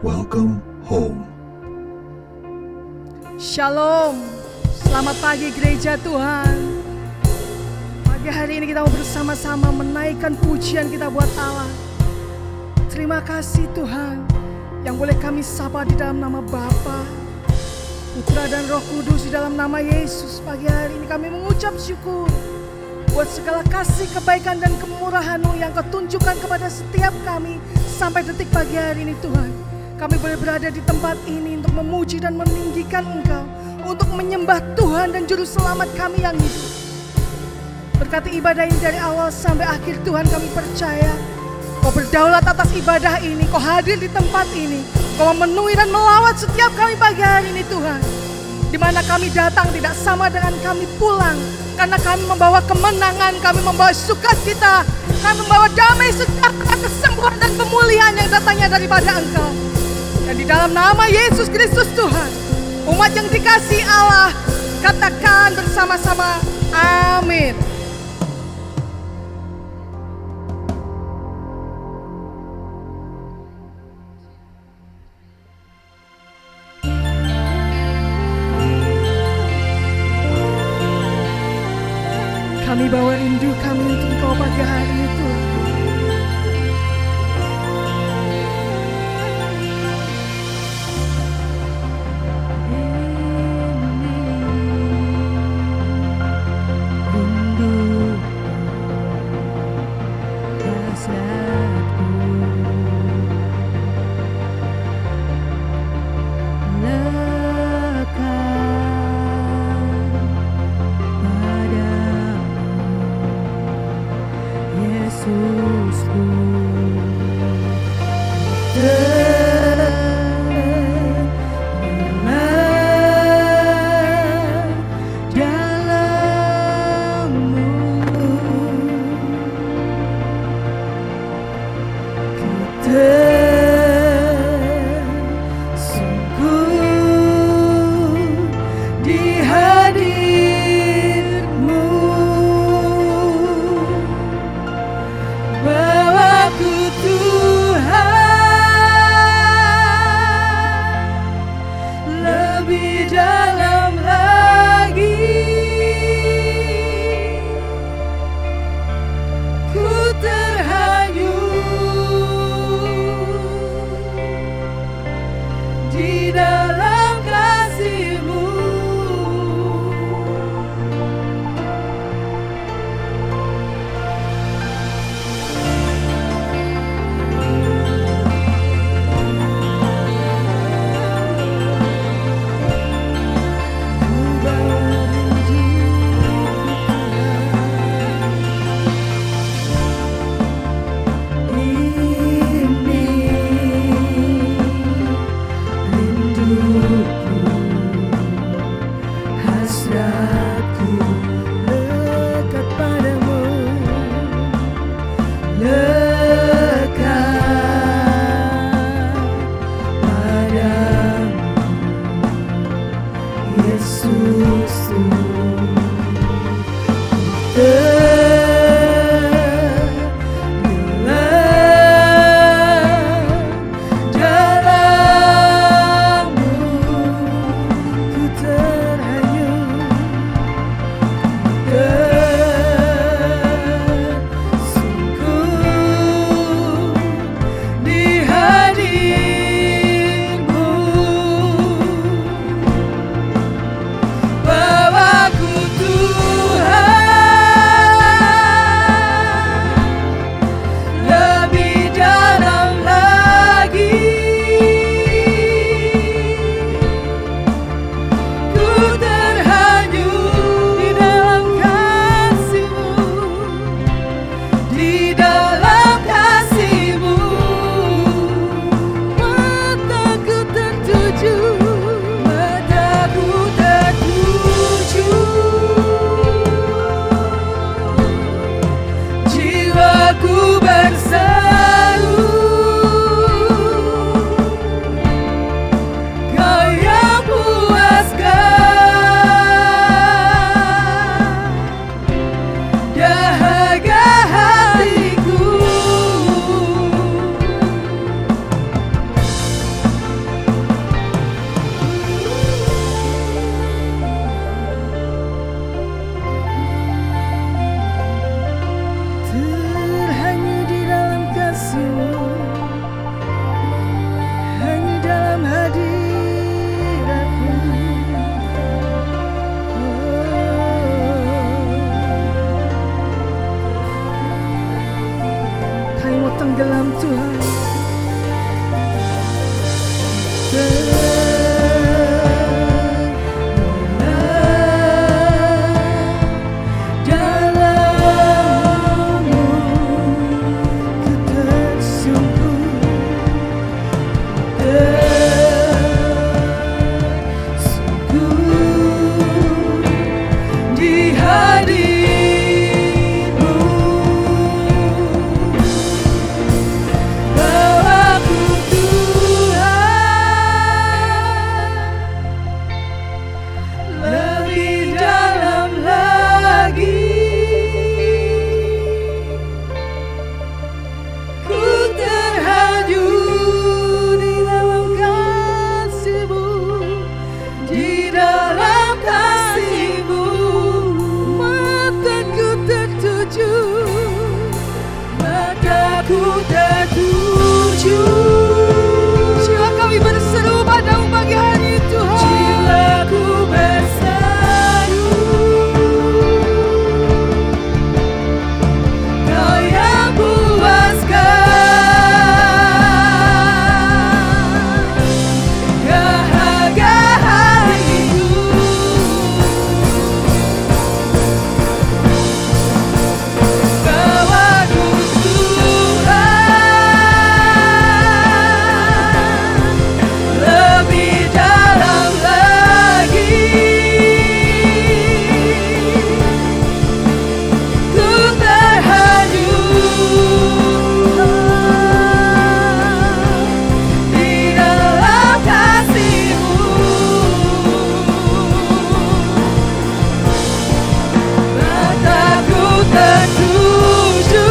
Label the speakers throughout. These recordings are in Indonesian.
Speaker 1: Welcome home.
Speaker 2: Shalom, selamat pagi gereja Tuhan. Pagi hari ini kita mau bersama-sama menaikkan pujian kita buat Allah. Terima kasih Tuhan yang boleh kami sapa di dalam nama Bapa, Putra dan Roh Kudus, di dalam nama Yesus. Pagi hari ini kami mengucap syukur buat segala kasih, kebaikan dan kemurahan-Mu yang Kau tunjukkan kepada setiap kami sampai detik pagi hari ini Tuhan. Kami boleh berada di tempat ini untuk memuji dan meninggikan Engkau, untuk menyembah Tuhan dan Juru Selamat kami yang hidup. Berkati ibadah ini dari awal sampai akhir Tuhan, kami percaya Kau berdaulat atas ibadah ini, Kau hadir di tempat ini, Kau memenuhi dan melawat setiap kami pagi hari ini Tuhan. Di mana kami datang tidak sama dengan kami pulang, karena kami membawa kemenangan, kami membawa sukacita, kami membawa damai sejahtera, kesembuhan dan pemulihan yang datangnya daripada Engkau. Dan di dalam nama Yesus Kristus Tuhan, umat yang dikasihi Allah, katakan bersama-sama, amin. Kami bawa rindu kami untuk Engkau pagi hari ini Tuhan. tenggelam Tuhan. Jiwa kami berseru padamu pagi hari Tuhan. Jiwaku berseru, Kau yang puaskan dahaga hatiku. Bawaku lebih dalam lagi, ku terhanyut di dalam kasih-Mu. Mataku tertuju.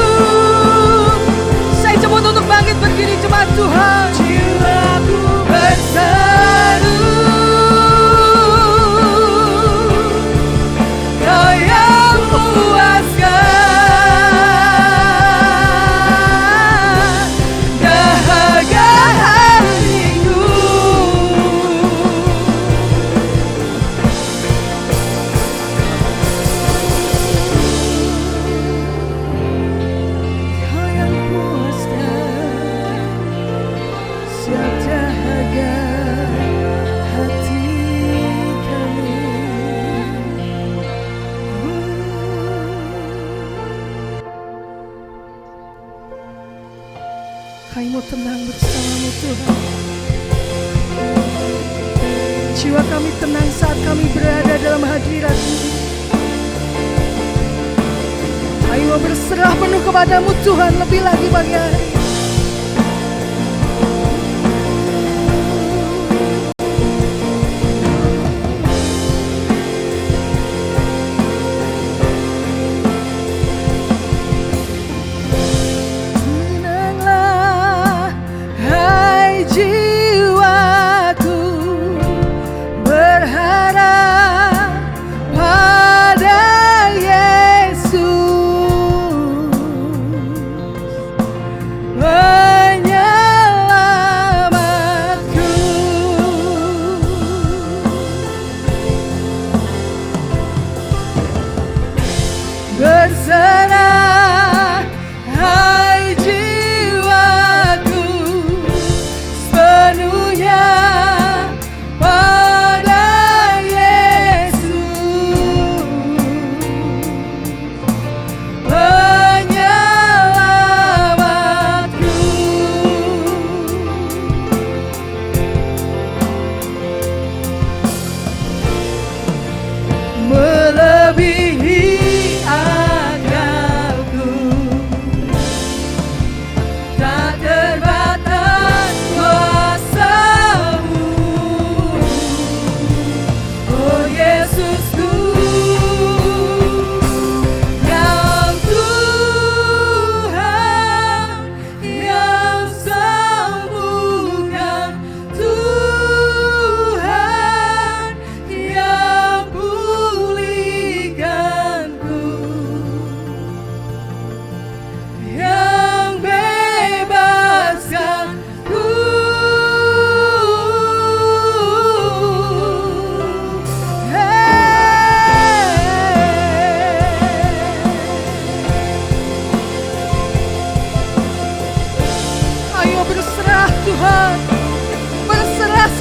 Speaker 2: Saya coba untuk bangkit berdiri jemaat Tuhan. Jiwaku berseru, Kau yang puaskan dahaga hatiku. Kau yang puaskan setiap dahaga hati kami. Kami mau tenang bersama-Mu Tuhan. Jiwa kami tenang saat kami berada dalam hadirat-Mu. Kami mau berserah penuh kepada-Mu Tuhan lebih lagi pagi hari. Tenanglah, hai jiwaku, berharap pada Yesus.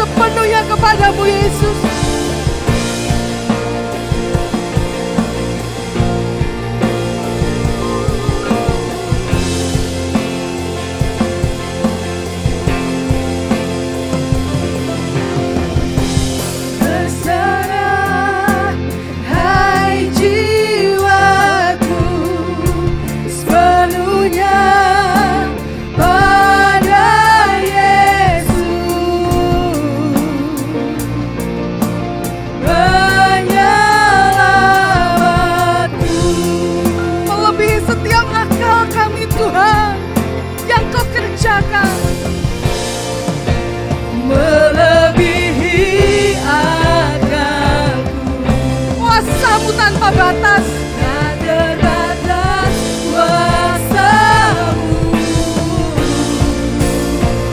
Speaker 2: sepenuhnya kepadamu Yesus. Melebihi akalku, kuasa-Mu tanpa batas, tak terbatas kuasa-Mu.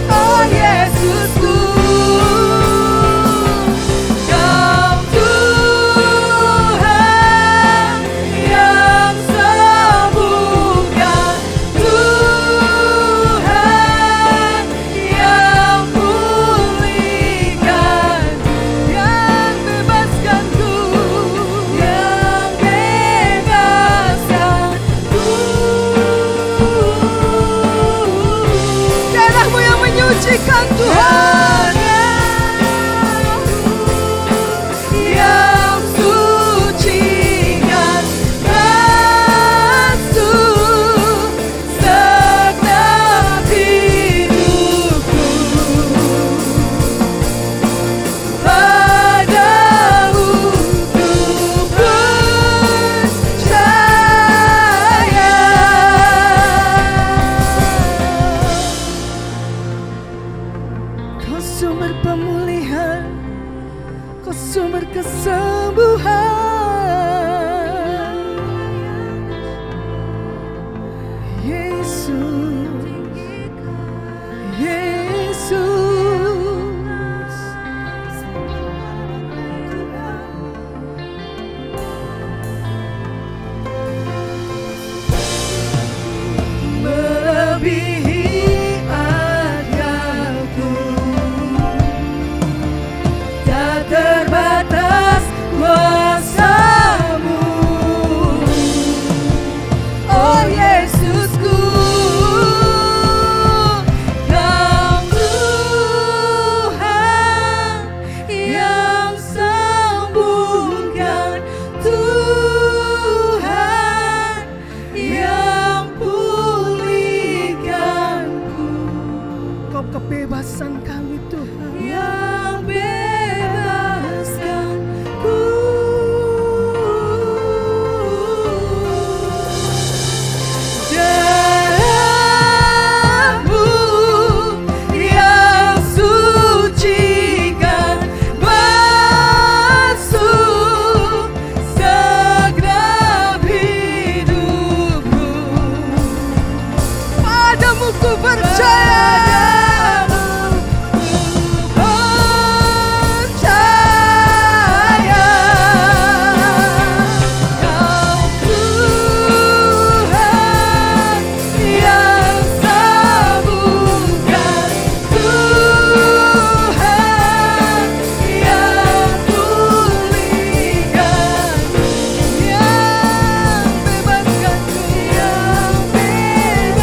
Speaker 2: Oh Yesusku, Kau Tuhan yang sembuhkan, Tuhan yang pulihkan, yang bebaskanku, yang bebaskanku. Darah-Mu yang menyucikan Tuhan, yang sucikan, basuh segenap hidupku. Padamu ku percaya. Kau sumber pemulihan, Kau sumber kesembuhan, Yesus, Yesus. Melebihi akalku, tak terbatas kuasa-Mu. Oh Yesusku, Kau Tuhan yang sembuhkan, Tuhan yang pulihkanku. Kau kebebasan kami Tuhan, yang bebaskanku. Darah-Mu yang sucikan, basuh segenap hidupku. Padamu ku percaya, Kau Tuhan yang sembuhkan, Tuhan yang pulihkan, yang bebaskanku, yang bebaskanku.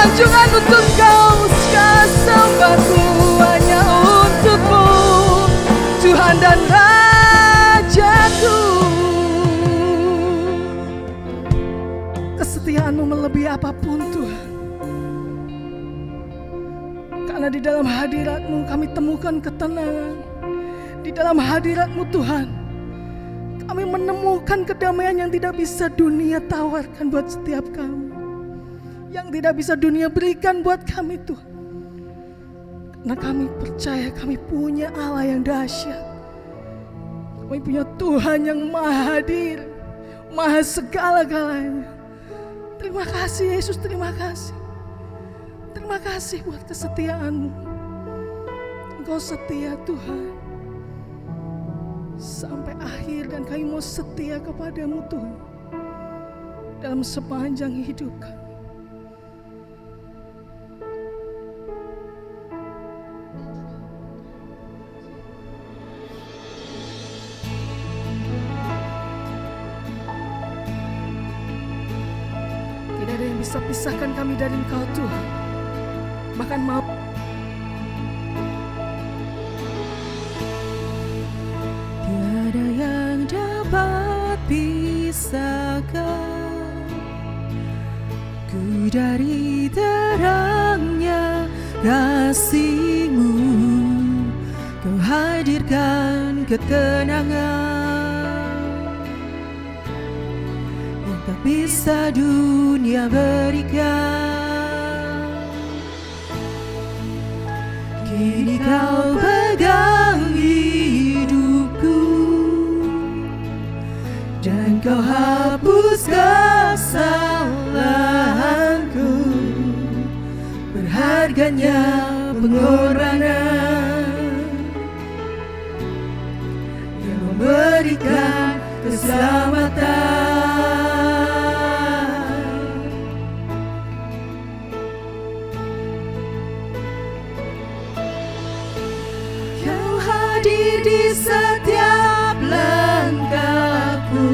Speaker 2: sanjungan untuk Kau, segala sembahku hanya untuk-Mu, Tuhan dan Rajaku. Kesetiaan-Mu melebihi apapun Tuhan, karena di dalam hadirat-Mu kami temukan ketenangan. Di dalam hadirat-Mu Tuhan, kami menemukan kedamaian yang tidak bisa dunia tawarkan buat setiap kami, yang tidak bisa dunia berikan buat kami Tuhan. Karena kami percaya kami punya Allah yang dahsyat. Kami punya Tuhan yang maha hadir, maha segala-galanya. Terima kasih Yesus, terima kasih. Terima kasih buat kesetiaan-Mu. Engkau setia Tuhan sampai akhir, dan kami mau setia kepada-Mu Tuhan dalam sepanjang hidup kami. Tidak ada yang bisa pisahkan kami dari Engkau Tuhan, bahkan mau
Speaker 3: tiada yang dapat pisahkan ku dari terangnya kasih-Mu. Kau hadirkan ketenangan yang tak bisa dunia berikan. Kini Kau pegang hidupku, dan Kau hapus kesalahanku. Berharganya pengorbanan yang memberikan keselamatan. Kau hadir di setiap langkahku,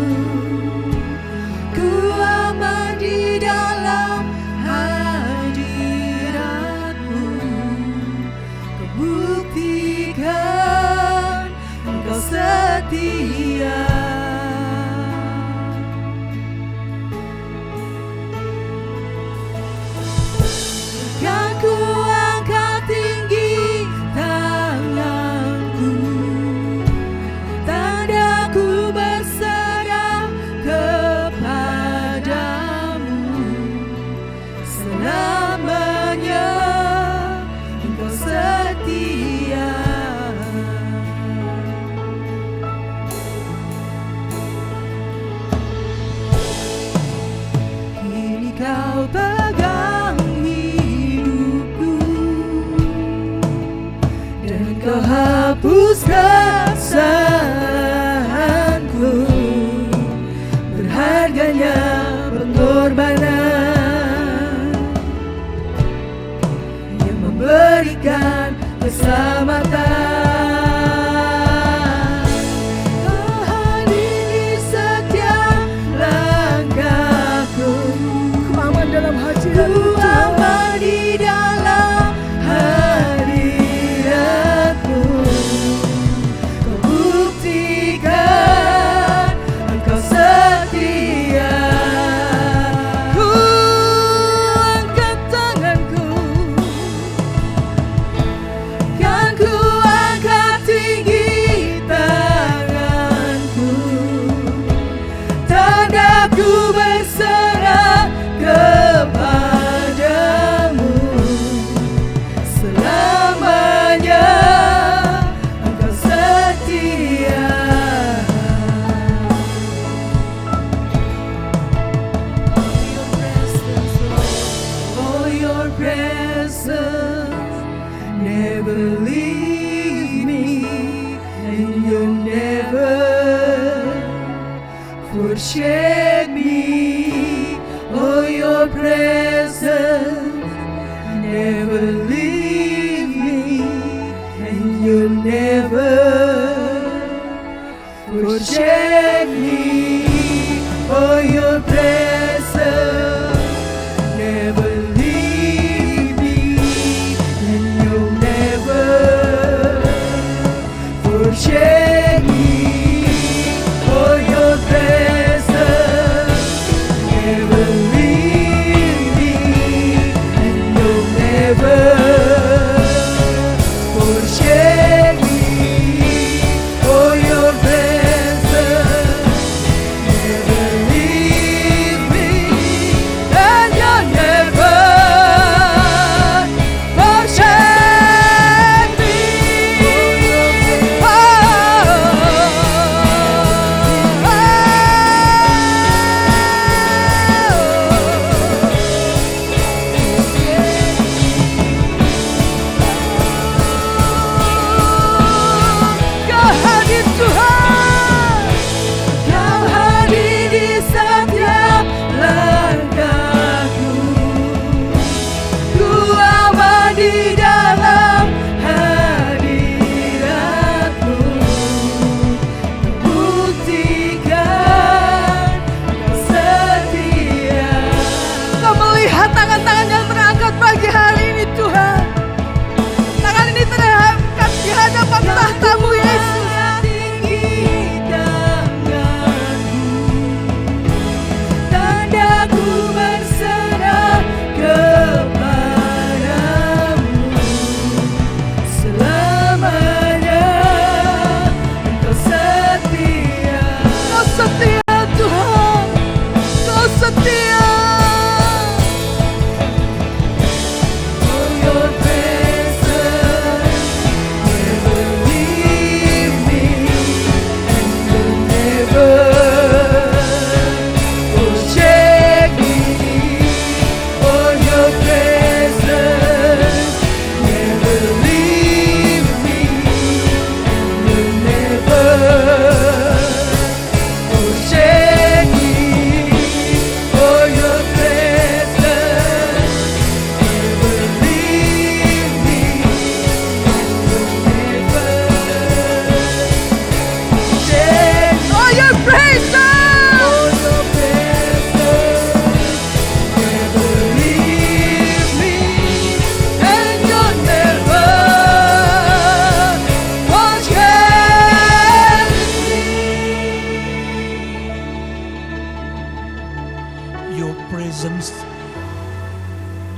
Speaker 3: ku aman di dalam hadirat-Mu. Kau buktikan Engkau setia. Kan ku angkat tinggi tanganku, tanda-Ku berserah kepada-Mu. Selamanya Engkau setia. Kini Kau pegang hidupku, dan Kau hapus kesalahanku. Berharganya pengorbanan yang memberikan keselamatan. Kau hadir di setiap langkahku,
Speaker 2: Ku aman dalam hadirat-Mu
Speaker 3: ku
Speaker 2: Tuhan.
Speaker 3: aman di dalam hadirat-Mu. Kau buktikan Engkau setia.
Speaker 2: Ku angkat tanganku,
Speaker 3: Kan ku angkat tinggi tanganku, tanda-Ku berserah kepada-Mu. Selamanya Engkau setia. Oh, Your presence never leave me, and You never forsake me. Oh, Your presence never leave me, and You never forsake me. Oh, Your presence never leave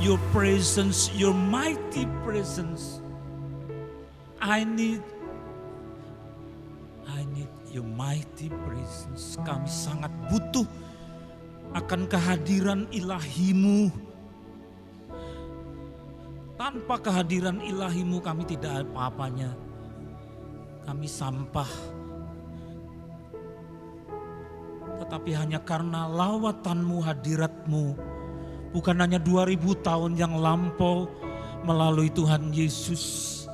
Speaker 4: your presence, your mighty presence. I need your mighty presence. Kami sangat butuh akan kehadiran ilahi-Mu. Tanpa kehadiran ilahi-Mu kami tidak apa-apanya. Kami sampah. Tetapi hanya karena lawatan-Mu, hadirat-Mu, bukan hanya 2000 tahun yang lampau melalui Tuhan Yesus,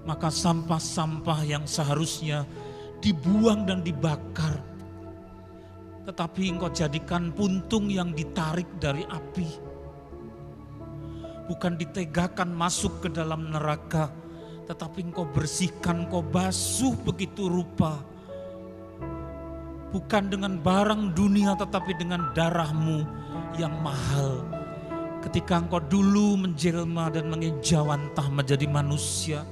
Speaker 4: maka sampah-sampah yang seharusnya dibuang dan dibakar, tetapi Engkau jadikan puntung yang ditarik dari api. Bukan ditegakan masuk ke dalam neraka, tetapi Engkau bersihkan, Engkau basuh begitu rupa. Bukan dengan barang dunia, tetapi dengan darah-Mu yang mahal. Ketika Engkau dulu menjelma dan mengejawantah menjadi manusia,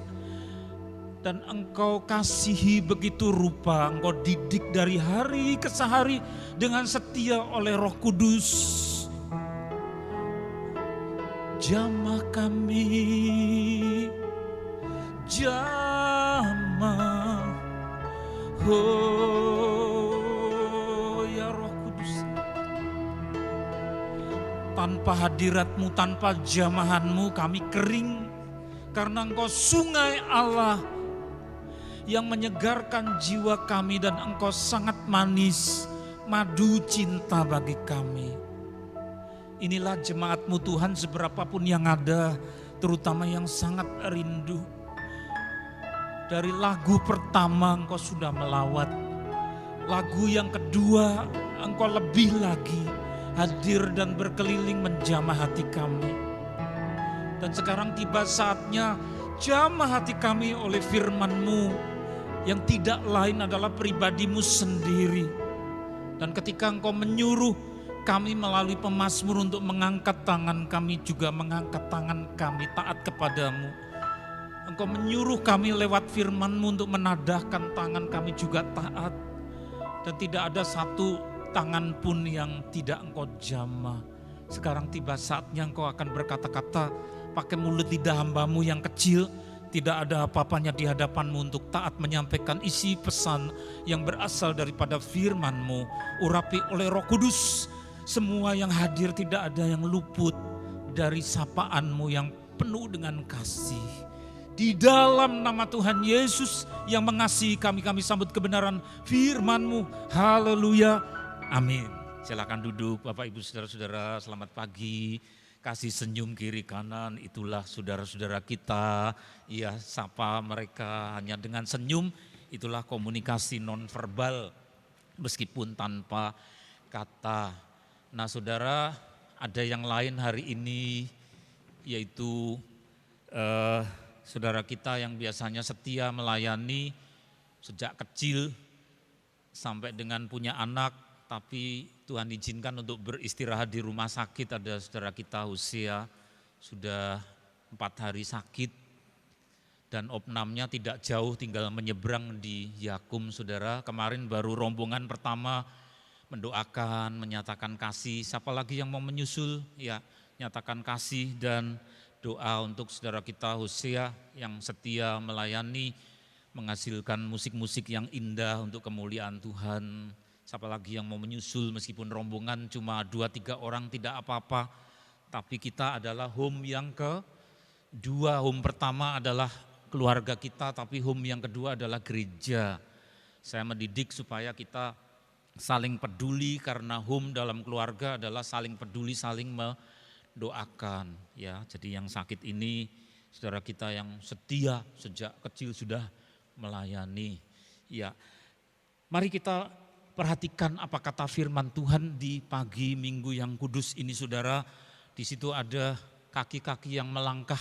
Speaker 4: dan Engkau kasihi begitu rupa, Engkau didik dari hari ke hari dengan setia oleh Roh Kudus. Jamah kami, jamah, oh ya Roh Kudus. Tanpa hadirat-Mu, tanpa jamahan-Mu kami kering, karena Engkau sungai Allah yang menyegarkan jiwa kami, dan Engkau sangat manis, madu cinta bagi kami. Inilah jemaat-Mu Tuhan, seberapapun yang ada, terutama yang sangat rindu. Dari lagu pertama Engkau sudah melawat, lagu yang kedua Engkau lebih lagi hadir dan berkeliling menjamah hati kami. Dan sekarang tiba saatnya jamah hati kami oleh firman-Mu yang tidak lain adalah pribadi-Mu sendiri. Dan ketika Engkau menyuruh kami melalui pemazmur untuk mengangkat tangan, kami juga mengangkat tangan kami taat kepadamu. Engkau menyuruh kami lewat firman-Mu untuk menadahkan tangan, kami juga taat. Dan tidak ada satu tangan pun yang tidak Engkau jamah. Sekarang tiba saatnya Engkau akan berkata-kata pakai mulut lidah hamba-Mu yang kecil. Tidak ada apa-apanya di hadapan-Mu untuk taat menyampaikan isi pesan yang berasal daripada firman-Mu. Urapi oleh Roh Kudus, semua yang hadir tidak ada yang luput dari sapaan-Mu yang penuh dengan kasih. Di dalam nama Tuhan Yesus yang mengasihi kami, kami sambut kebenaran firman-Mu. Haleluya, amin. Silakan duduk Bapak Ibu Saudara-saudara, selamat pagi. Kasih senyum kiri kanan, itulah saudara-saudara kita. Ya, sapa mereka hanya dengan senyum, itulah komunikasi nonverbal meskipun tanpa kata. Nah saudara, ada yang lain hari ini, yaitu saudara kita yang biasanya setia melayani sejak kecil sampai dengan punya anak, tapi Tuhan izinkan untuk beristirahat di rumah sakit. Ada saudara kita Hosea, sudah 4 hari sakit dan opnamnya tidak jauh, tinggal menyeberang di Yakum saudara. Kemarin baru rombongan pertama mendoakan, menyatakan kasih. Siapa lagi yang mau menyusul? Ya, nyatakan kasih dan doa untuk saudara kita Hosea yang setia melayani, menghasilkan musik-musik yang indah untuk kemuliaan Tuhan. Siapa lagi yang mau menyusul, meskipun rombongan cuma 2-3 orang tidak apa-apa. Tapi kita adalah home yang kedua. Home pertama adalah keluarga kita, tapi home yang kedua adalah gereja. Saya mendidik supaya kita saling peduli, karena home dalam keluarga adalah saling peduli, saling mendoakan. Ya, jadi yang sakit ini saudara kita yang setia sejak kecil sudah melayani. Ya, mari kita perhatikan apa kata firman Tuhan di pagi Minggu yang kudus ini saudara. Di situ ada kaki-kaki yang melangkah,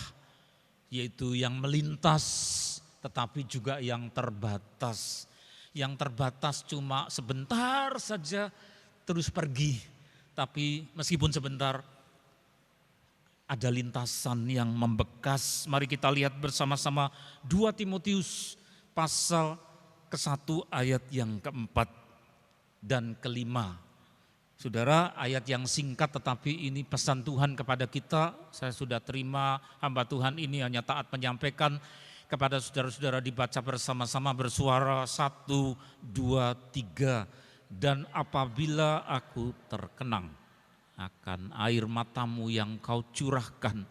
Speaker 4: yaitu yang melintas tetapi juga yang terbatas. Yang terbatas cuma sebentar saja terus pergi, tapi meskipun sebentar ada lintasan yang membekas. Mari kita lihat bersama-sama 2 Timotius pasal ke-1 ayat yang ke-4 dan ke-5. Saudara, ayat yang singkat tetapi ini pesan Tuhan kepada kita. Saya sudah terima, hamba Tuhan ini hanya taat menyampaikan kepada saudara-saudara, dibaca bersama-sama bersuara 1, 2, 3. Dan apabila aku terkenang akan air matamu yang kau curahkan,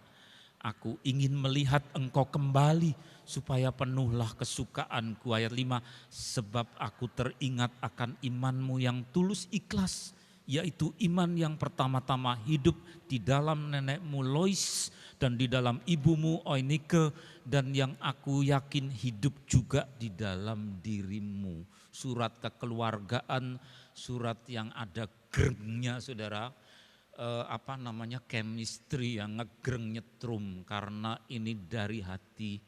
Speaker 4: aku ingin melihat engkau kembali supaya penuhlah kesukaanku. Ayat 5, sebab aku teringat akan imanmu yang tulus ikhlas, yaitu iman yang pertama-tama hidup di dalam nenekmu Lois dan di dalam ibumu Oinike, dan yang aku yakin hidup juga di dalam dirimu. Surat kekeluargaan, surat yang ada gerengnya saudara, chemistry yang ngegreng nyetrum, karena ini dari hati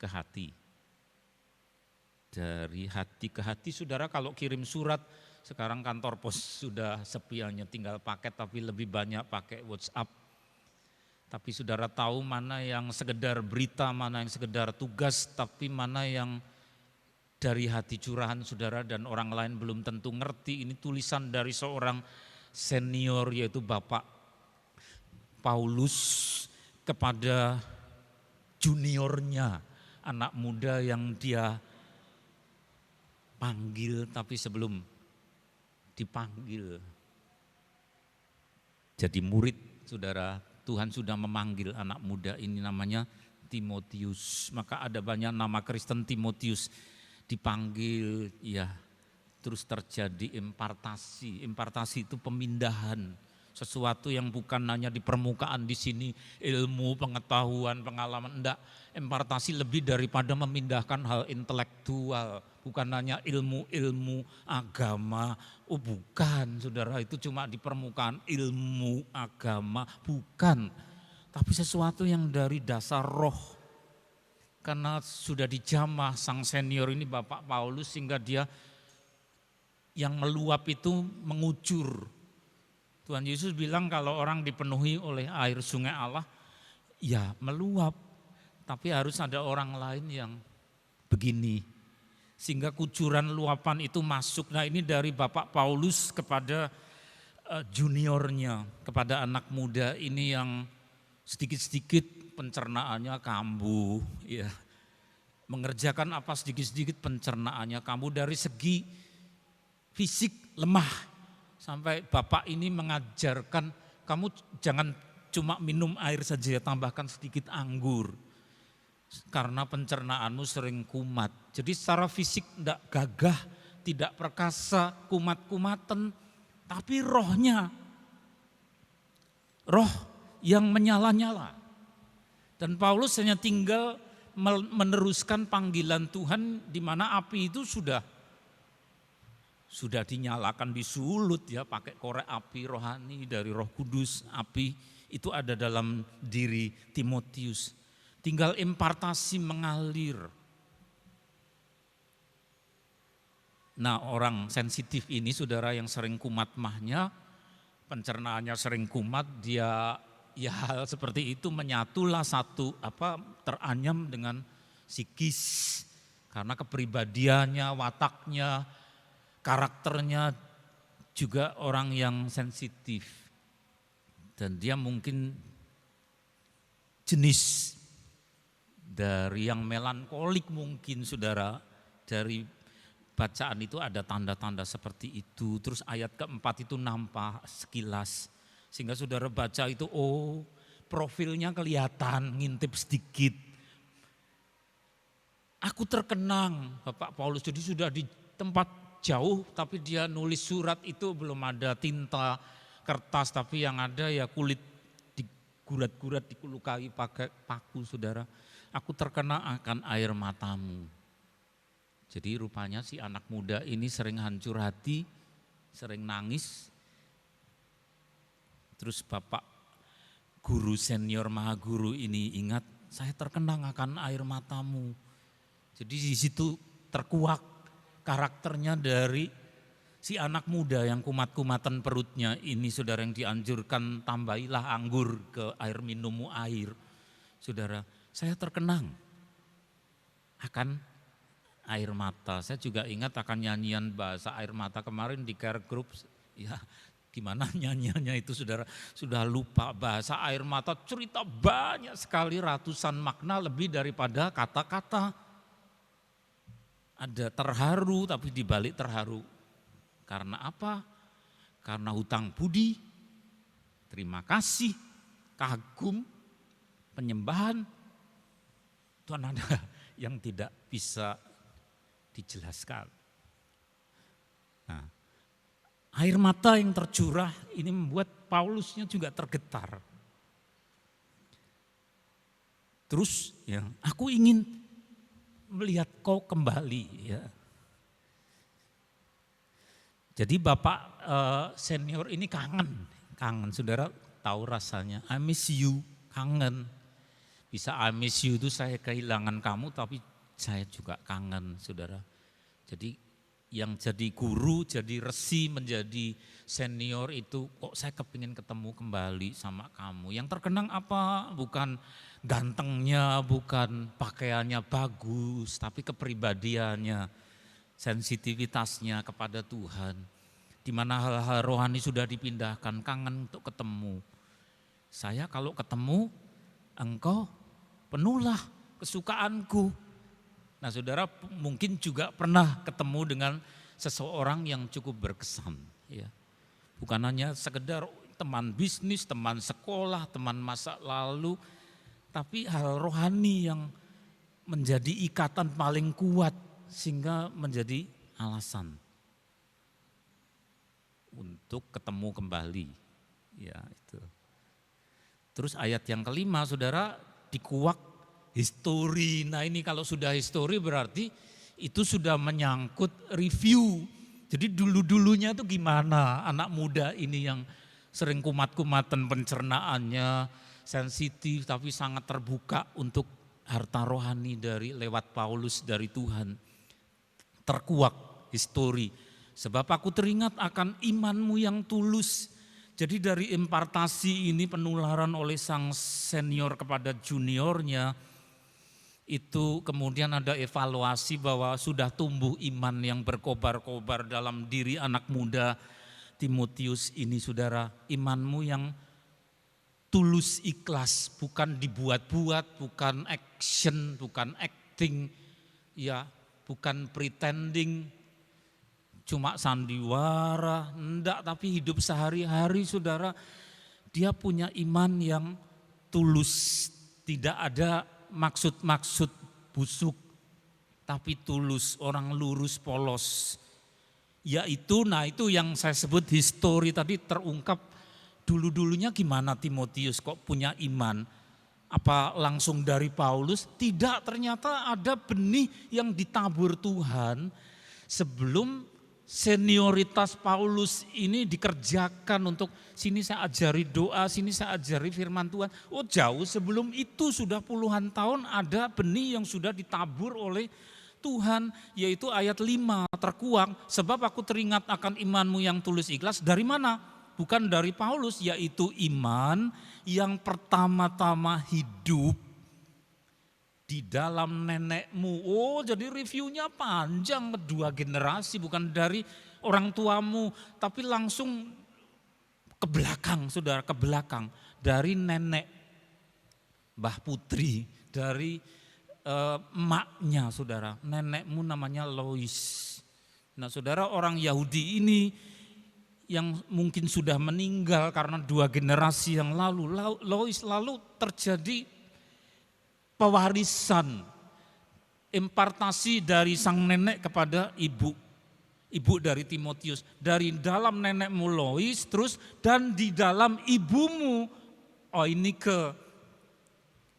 Speaker 4: ke hati. Dari hati ke hati saudara, kalau kirim surat, sekarang kantor pos sudah sepi, hanya tinggal paket, tapi lebih banyak pakai WhatsApp. Tapi saudara tahu mana yang sekedar berita, mana yang sekedar tugas, tapi mana yang dari hati curahan saudara, dan orang lain belum tentu ngerti. Ini tulisan dari seorang senior, yaitu Bapak Paulus kepada juniornya, anak muda yang dia panggil tapi sebelum dipanggil jadi murid, saudara, Tuhan sudah memanggil anak muda ini, namanya Timotius. Maka ada banyak nama Kristen Timotius dipanggil, ya, terus terjadi impartasi. Impartasi itu pemindahan sesuatu yang bukan hanya di permukaan di sini, ilmu, pengetahuan, pengalaman, enggak. Impartasi lebih daripada memindahkan hal intelektual, bukan hanya ilmu agama. Oh bukan saudara, itu cuma di permukaan ilmu agama, bukan. Tapi sesuatu yang dari dasar roh. Karena sudah dijamah sang senior ini Bapak Paulus, sehingga dia yang meluap itu mengucur. Tuhan Yesus bilang kalau orang dipenuhi oleh air sungai Allah, ya meluap. Tapi harus ada orang lain yang begini, sehingga kucuran luapan itu masuk. Nah ini dari Bapak Paulus kepada juniornya, kepada anak muda ini yang sedikit-sedikit pencernaannya kambuh, ya, mengerjakan apa sedikit-sedikit pencernaannya kambuh, dari segi fisik lemah. Sampai Bapak ini mengajarkan, kamu jangan cuma minum air saja, tambahkan sedikit anggur. Karena pencernaanmu sering kumat. Jadi secara fisik tidak gagah, tidak perkasa, kumat-kumatan. Tapi rohnya, roh yang menyala-nyala. Dan Paulus hanya tinggal meneruskan panggilan Tuhan, di mana api itu sudah dinyalakan, disulut ya, pakai korek api rohani dari Roh Kudus. Api itu ada dalam diri Timotius. Tinggal impartasi mengalir. Nah orang sensitif ini saudara, yang sering kumat mahnya, pencernaannya sering kumat, dia ya hal seperti itu menyatulah teranyam dengan psikis. Karena kepribadiannya, wataknya, karakternya juga orang yang sensitif. Dan dia mungkin jenis dari yang melankolik mungkin saudara. Dari bacaan itu ada tanda-tanda seperti itu. Terus ayat keempat itu nampak sekilas. Sehingga saudara baca itu, oh profilnya kelihatan, ngintip sedikit. Aku terkenang Bapak Paulus, jadi sudah di tempat jauh, tapi dia nulis surat itu belum ada tinta, kertas, tapi yang ada ya kulit digurat-gurat, dikulukai pakai paku saudara. Aku terkena akan air matamu. Jadi rupanya si anak muda ini sering hancur hati, sering nangis. Terus Bapak guru senior maha guru ini ingat, saya terkenang akan air matamu. Jadi di situ terkuak karakternya dari si anak muda yang kumat-kumatan perutnya ini saudara, yang dianjurkan tambahilah anggur ke air minummu air. Saudara, saya terkenang akan air mata. Saya juga ingat akan nyanyian bahasa air mata kemarin di care group. Ya, gimana nyanyiannya itu saudara, sudah lupa. Bahasa air mata cerita banyak sekali, ratusan makna lebih daripada kata-kata. Ada terharu, tapi dibalik terharu. Karena apa? Karena hutang budi, terima kasih, kagum, penyembahan. Tuhan, ada yang tidak bisa dijelaskan. Nah, air mata yang tercurah ini membuat Paulusnya juga tergetar. Terus ya, aku ingin melihat kau kembali ya. Jadi Bapak senior ini kangen saudara tahu rasanya. I miss you, kangen. Bisa I miss you itu saya kehilangan kamu tapi saya juga kangen saudara. Jadi yang jadi guru, jadi resi, menjadi senior itu kok saya kepingin ketemu kembali sama kamu. Yang terkenang apa? Bukan gantengnya, bukan pakaiannya bagus, tapi kepribadiannya, sensitivitasnya kepada Tuhan. Di mana hal-hal rohani sudah dipindahkan, kangen untuk ketemu. Saya kalau ketemu, engkau penuhlah kesukaanku. Nah saudara mungkin juga pernah ketemu dengan seseorang yang cukup berkesan. Ya. Bukan hanya sekedar teman bisnis, teman sekolah, teman masa lalu. Tapi hal rohani yang menjadi ikatan paling kuat sehingga menjadi alasan untuk ketemu kembali. Ya itu. Terus ayat yang kelima saudara dikuak history. Nah ini kalau sudah history berarti itu sudah menyangkut review. Jadi dulu-dulunya itu gimana anak muda ini yang sering kumat-kumatan pencernaannya, sensitif tapi sangat terbuka untuk harta rohani dari lewat Paulus dari Tuhan. Terkuak history. Sebab aku teringat akan imanmu yang tulus. Jadi dari impartasi ini penularan oleh sang senior kepada juniornya, itu kemudian ada evaluasi bahwa sudah tumbuh iman yang berkobar-kobar dalam diri anak muda Timotius ini saudara. Imanmu yang tulus ikhlas, bukan dibuat-buat, bukan action, bukan acting, ya bukan pretending, cuma sandiwara, enggak, tapi hidup sehari-hari saudara. Dia punya iman yang tulus, tidak ada maksud-maksud busuk, tapi tulus, orang lurus polos. Yaitu, nah itu yang saya sebut history tadi terungkap dulu-dulunya gimana Timotius kok punya iman. Apa langsung dari Paulus? Tidak, ternyata ada benih yang ditabur Tuhan sebelum senioritas Paulus ini dikerjakan untuk sini saya ajari doa, sini saya ajari firman Tuhan. Oh jauh sebelum itu sudah puluhan tahun ada benih yang sudah ditabur oleh Tuhan, yaitu ayat 5 terkuak. Sebab aku teringat akan imanmu yang tulus ikhlas. Dari mana? Bukan dari Paulus, yaitu iman yang pertama-tama hidup di dalam nenekmu. Oh jadi reviewnya panjang, kedua generasi, bukan dari orang tuamu, tapi langsung ke belakang saudara, ke belakang. Dari nenek Mbah Putri, dari emaknya saudara, nenekmu namanya Lois. Nah saudara, orang Yahudi ini yang mungkin sudah meninggal karena dua generasi yang lalu, Lois, lalu terjadi pewarisan, impartasi dari sang nenek kepada ibu dari Timotius. Dari dalam nenekmu Lois, terus dan di dalam ibumu Oinike.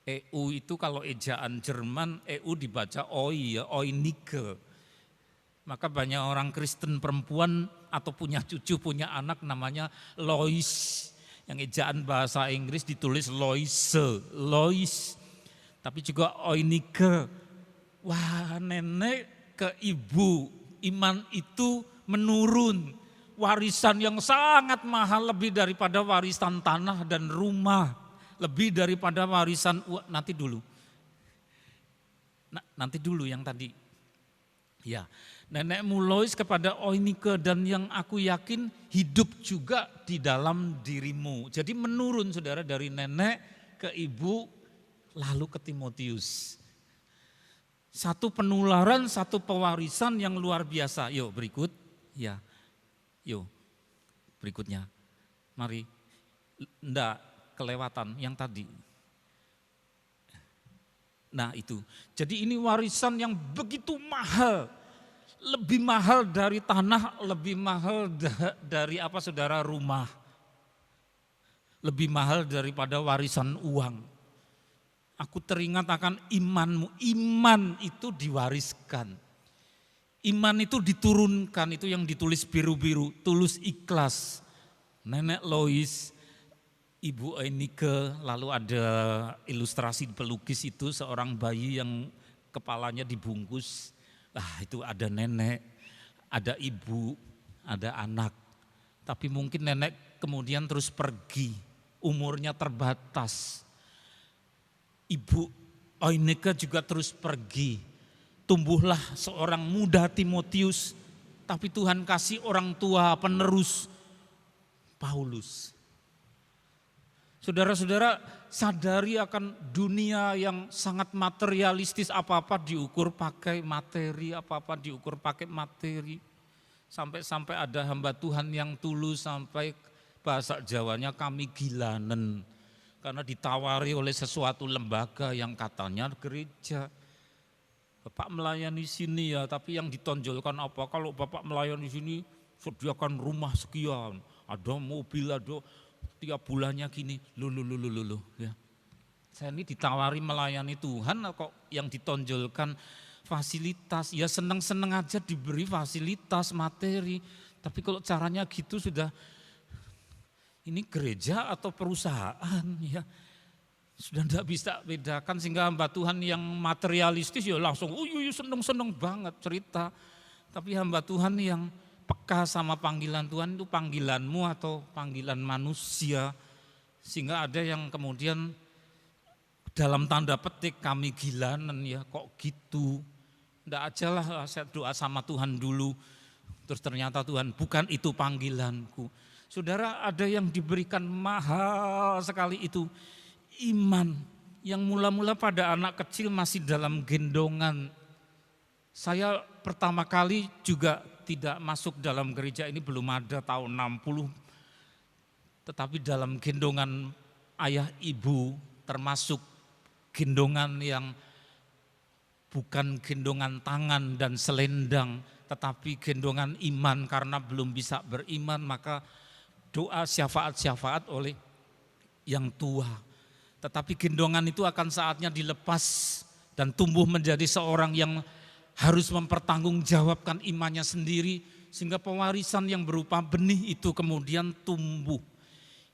Speaker 4: EU itu kalau ejaan Jerman, EU dibaca OI ya, Oinike. Maka banyak orang Kristen perempuan atau punya cucu, punya anak namanya Lois. Yang ejaan bahasa Inggris ditulis Loise, Lois. Tapi juga Oinike. Wah, nenek ke ibu, iman itu menurun. Warisan yang sangat mahal, lebih daripada warisan tanah dan rumah. Lebih daripada warisan, nanti dulu yang tadi. Ya, nenekmu Lois kepada Oinike dan yang aku yakin hidup juga di dalam dirimu. Jadi menurun saudara dari nenek ke ibu lalu ke Timotius. Satu penularan, satu pewarisan yang luar biasa. Yuk berikut, ya, yuk berikutnya. Mari, enggak kelewatan yang tadi. Nah itu, jadi ini warisan yang begitu mahal, lebih mahal dari tanah, lebih mahal dari apa saudara rumah, lebih mahal daripada warisan uang. Aku teringat akan imanmu, iman itu diwariskan, iman itu diturunkan, itu yang ditulis biru-biru, tulus ikhlas. Nenek Lois, Ibu Oinike, lalu ada ilustrasi pelukis itu seorang bayi yang kepalanya dibungkus. Itu ada nenek, ada ibu, ada anak. Tapi mungkin nenek kemudian terus pergi, umurnya terbatas. Ibu Oinike juga terus pergi. Tumbuhlah seorang muda Timotius, tapi Tuhan kasih orang tua penerus Paulus. Saudara-saudara sadari akan dunia yang sangat materialistis, apa-apa diukur pakai materi, apa-apa diukur pakai materi. Sampai-sampai ada hamba Tuhan yang tulus, sampai bahasa Jawanya kami gilanen. Karena ditawari oleh sesuatu lembaga yang katanya gereja. Bapak melayani sini ya, tapi yang ditonjolkan apa? Kalau Bapak melayani sini sediakan rumah sekian, ada mobil, ada tiap bulannya gini, lulu ya. Saya ini ditawari melayani Tuhan kok yang ditonjolkan fasilitas, ya seneng-seneng aja diberi fasilitas materi. Tapi kalau caranya gitu sudah, ini gereja atau perusahaan ya. Sudah tidak bisa bedakan, sehingga hamba Tuhan yang materialistis ya langsung seneng-seneng banget cerita. Tapi hamba Tuhan yang peka sama panggilan Tuhan, itu panggilanmu atau panggilan manusia. Sehingga ada yang kemudian dalam tanda petik kami gilanen ya, kok gitu. Enggak aja lah saya doa sama Tuhan dulu, terus ternyata Tuhan bukan itu panggilanku. Saudara, ada yang diberikan mahal sekali itu, iman yang mula-mula pada anak kecil masih dalam gendongan. Saya pertama kali juga tidak masuk dalam gereja ini belum ada tahun 60, tetapi dalam gendongan ayah ibu, termasuk gendongan yang bukan gendongan tangan dan selendang, tetapi gendongan iman. Karena belum bisa beriman, maka doa syafaat-syafaat oleh yang tua. Tetapi gendongan itu akan saatnya dilepas dan tumbuh menjadi seorang yang harus mempertanggungjawabkan imannya sendiri, sehingga pewarisan yang berupa benih itu kemudian tumbuh.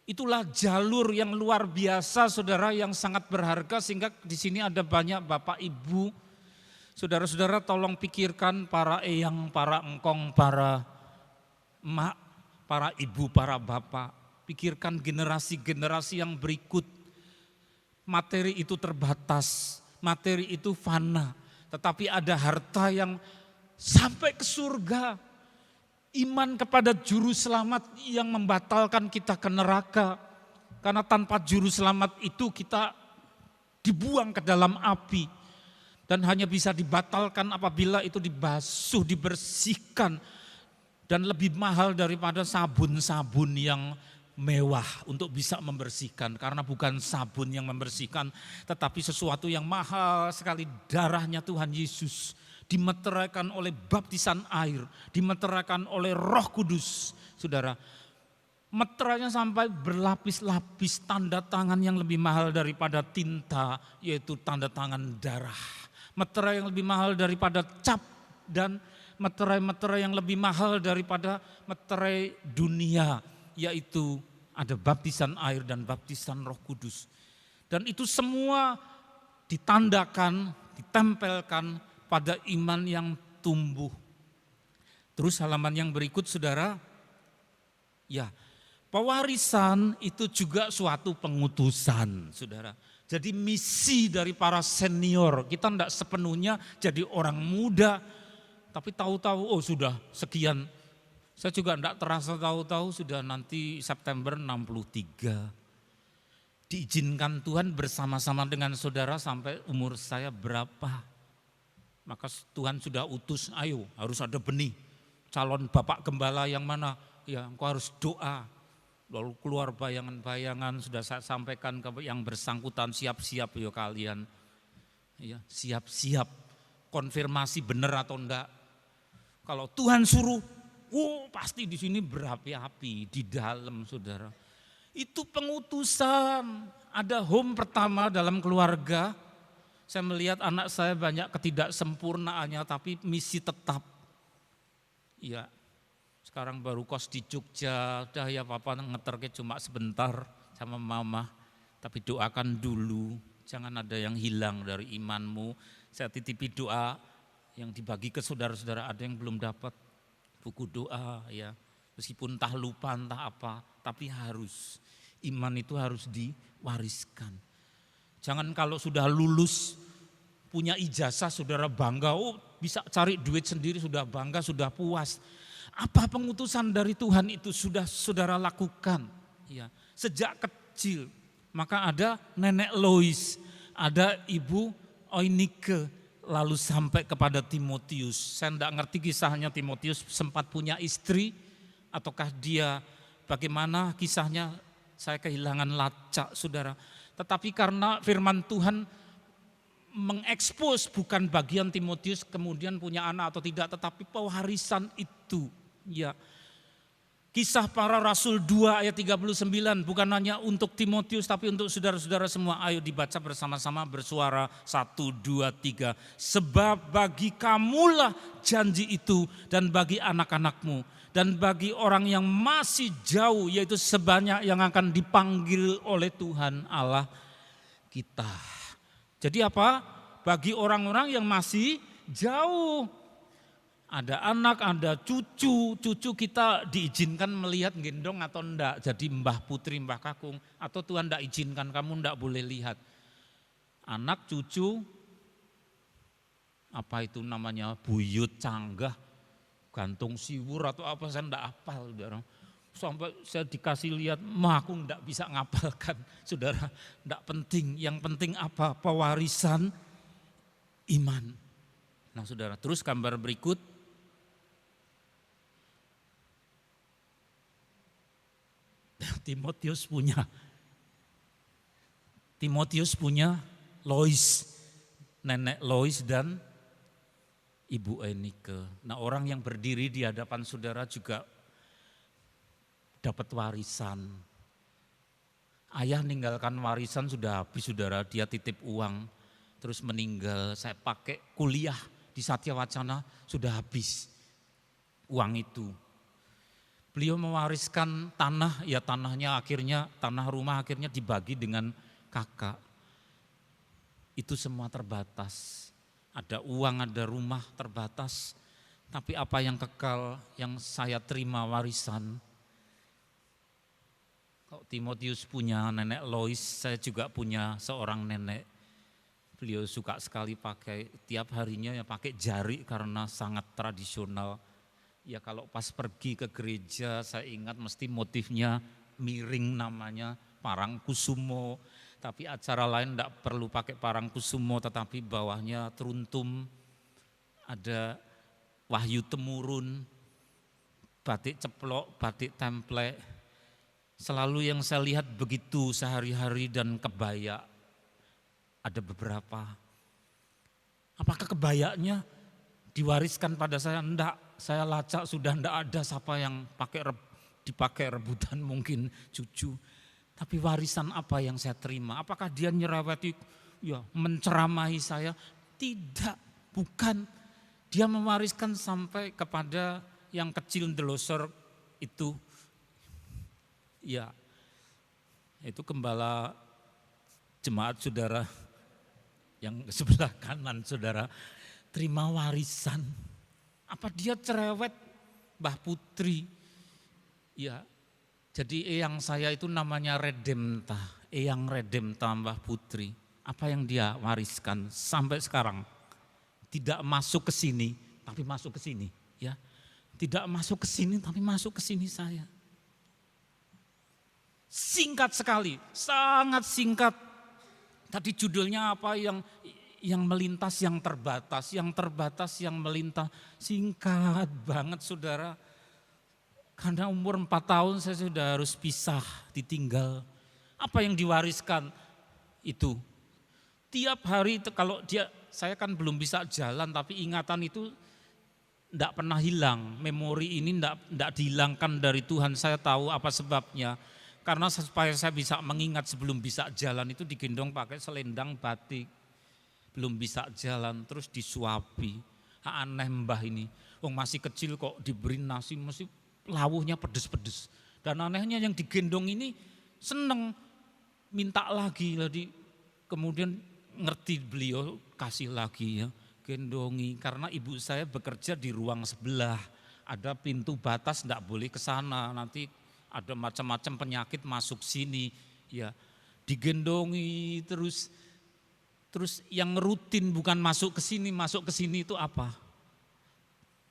Speaker 4: Itulah jalur yang luar biasa saudara, yang sangat berharga, sehingga di sini ada banyak bapak ibu. Saudara-saudara tolong pikirkan para eyang, para engkong, para emak, para ibu, para bapak. Pikirkan generasi-generasi yang berikut. Materi itu terbatas, materi itu fana. Tetapi ada harta yang sampai ke surga. Iman kepada juru selamat yang membatalkan kita ke neraka. Karena tanpa juru selamat itu kita dibuang ke dalam api. Dan hanya bisa dibatalkan apabila itu dibasuh, dibersihkan. Dan lebih mahal daripada sabun-sabun yang mewah untuk bisa membersihkan. Karena bukan sabun yang membersihkan, tetapi sesuatu yang mahal sekali, darahnya Tuhan Yesus. Dimeteraikan oleh baptisan air, dimeteraikan oleh Roh Kudus. Saudara, meterainya sampai berlapis-lapis, tanda tangan yang lebih mahal daripada tinta, yaitu tanda tangan darah. Meterai yang lebih mahal daripada cap, dan meterai-meterai yang lebih mahal daripada meterai dunia, yaitu ada baptisan air dan baptisan Roh Kudus. Dan itu semua ditandakan, ditempelkan pada iman yang tumbuh. Terus halaman yang berikut saudara, ya pewarisan itu juga suatu pengutusan saudara. Jadi misi dari para senior, kita tidak sepenuhnya jadi orang muda, Tapi tahu-tahu oh sudah sekian. Saya juga enggak terasa tahu-tahu sudah nanti September 63. Diizinkan Tuhan bersama-sama dengan saudara sampai umur saya berapa. Maka Tuhan sudah utus, ayo harus ada benih. Calon Bapak Gembala yang mana? Ya engkau harus doa. Lalu keluar bayangan-bayangan, sudah saya sampaikan ke yang bersangkutan, siap-siap ya kalian. Ya, siap-siap, konfirmasi benar atau enggak. Kalau Tuhan suruh, pasti di sini berapi-api di dalam saudara. Itu pengutusan, ada home pertama dalam keluarga. Saya melihat anak saya banyak ketidaksempurnaannya tapi misi tetap. Ya, sekarang baru kos di Jogja, dah ya papa ngeterke cuma sebentar sama mama. Tapi doakan dulu, jangan ada yang hilang dari imanmu. Saya titipi doa yang dibagi ke saudara-saudara, ada yang belum dapat buku doa ya. Meskipun entah lupa entah apa, tapi harus. Iman itu harus diwariskan. Jangan kalau sudah lulus, punya ijazah saudara bangga, bisa cari duit sendiri sudah bangga, sudah puas. Apa pengutusan dari Tuhan itu sudah saudara lakukan ya. Sejak kecil, maka ada nenek Lois, ada ibu Oinike, lalu sampai kepada Timotius. Saya tidak ngerti kisahnya Timotius sempat punya istri, ataukah dia bagaimana kisahnya, saya kehilangan lacak saudara. Tetapi karena firman Tuhan mengekspos bukan bagian Timotius kemudian punya anak atau tidak, tetapi pewarisan itu ya. Kisah para Rasul 2 ayat 39 bukan hanya untuk Timotius tapi untuk saudara-saudara semua. Ayo dibaca bersama-sama bersuara 1, 2, 3. Sebab bagi kamulah janji itu dan bagi anak-anakmu dan bagi orang yang masih jauh, yaitu sebanyak yang akan dipanggil oleh Tuhan Allah kita. Jadi apa? Bagi orang-orang yang masih jauh. Ada anak, ada cucu kita diizinkan melihat gendong atau enggak. Jadi Mbah Putri, Mbah Kakung, atau Tuhan enggak izinkan kamu enggak boleh lihat. Anak, cucu, apa itu namanya, buyut, canggah, gantung siwur atau apa, saya enggak hafal saudara. Sampai saya dikasih lihat, aku enggak bisa ngapalkan saudara, enggak penting. Yang penting apa? Pewarisan iman. Nah saudara, terus gambar berikut. Timotius punya Lois, nenek Lois dan ibu Enike. Nah orang yang berdiri di hadapan saudara juga dapat warisan. Ayah ninggalkan warisan sudah habis saudara, dia titip uang terus meninggal. Saya pakai kuliah di Satya Wacana sudah habis uang itu. Beliau mewariskan tanah, ya tanahnya akhirnya, tanah rumah akhirnya dibagi dengan kakak. Itu semua terbatas. Ada uang, ada rumah terbatas. Tapi apa yang kekal, yang saya terima warisan. Kalau Timotius punya nenek Lois, saya juga punya seorang nenek. Beliau suka sekali pakai, tiap harinya ya pakai jari karena sangat tradisional. Ya kalau pas pergi ke gereja saya ingat mesti motifnya miring namanya Parangkusumo. Tapi acara lain tidak perlu pakai Parangkusumo tetapi bawahnya teruntum. Ada Wahyu Temurun, batik ceplok, batik templek. Selalu yang saya lihat begitu sehari-hari dan kebaya. Ada beberapa. Apakah kebayanya diwariskan pada saya? Enggak. Saya lacak sudah enggak ada siapa yang dipakai rebutan mungkin cucu. Tapi warisan apa yang saya terima? Apakah dia nyereweti, ya menceramahi saya? Tidak, bukan. Dia mewariskan sampai kepada yang kecil delosor itu. Ya, itu gembala jemaat saudara yang sebelah kanan saudara. Terima warisan. Apa dia cerewet Mbah Putri? Ya, jadi eyang saya itu namanya Redemta, eyang Redemta Mbah Putri. Apa yang dia wariskan sampai sekarang? Tidak masuk ke sini, tapi masuk ke sini, ya. Tidak masuk ke sini tapi masuk ke sini saya. Singkat sekali, sangat singkat. Tadi judulnya apa, yang melintas, yang terbatas, yang melintas. Singkat banget saudara. Karena umur 4 tahun saya sudah harus pisah, ditinggal. Apa yang diwariskan itu? Tiap hari itu kalau saya kan belum bisa jalan, tapi ingatan itu tidak pernah hilang. Memori ini tidak dihilangkan dari Tuhan. Saya tahu apa sebabnya. Karena supaya saya bisa mengingat sebelum bisa jalan itu digendong pakai selendang batik. Belum bisa jalan terus disuapi. Aneh mbah ini. Masih kecil kok diberi nasi mesti lawuhnya pedes-pedes. Dan anehnya yang digendong ini seneng minta lagi. Kemudian ngerti beliau kasih lagi ya. Gendongi karena ibu saya bekerja di ruang sebelah. Ada pintu batas enggak boleh ke sana. Nanti ada macam-macam penyakit masuk sini, ya digendongi terus yang rutin bukan masuk ke sini itu apa?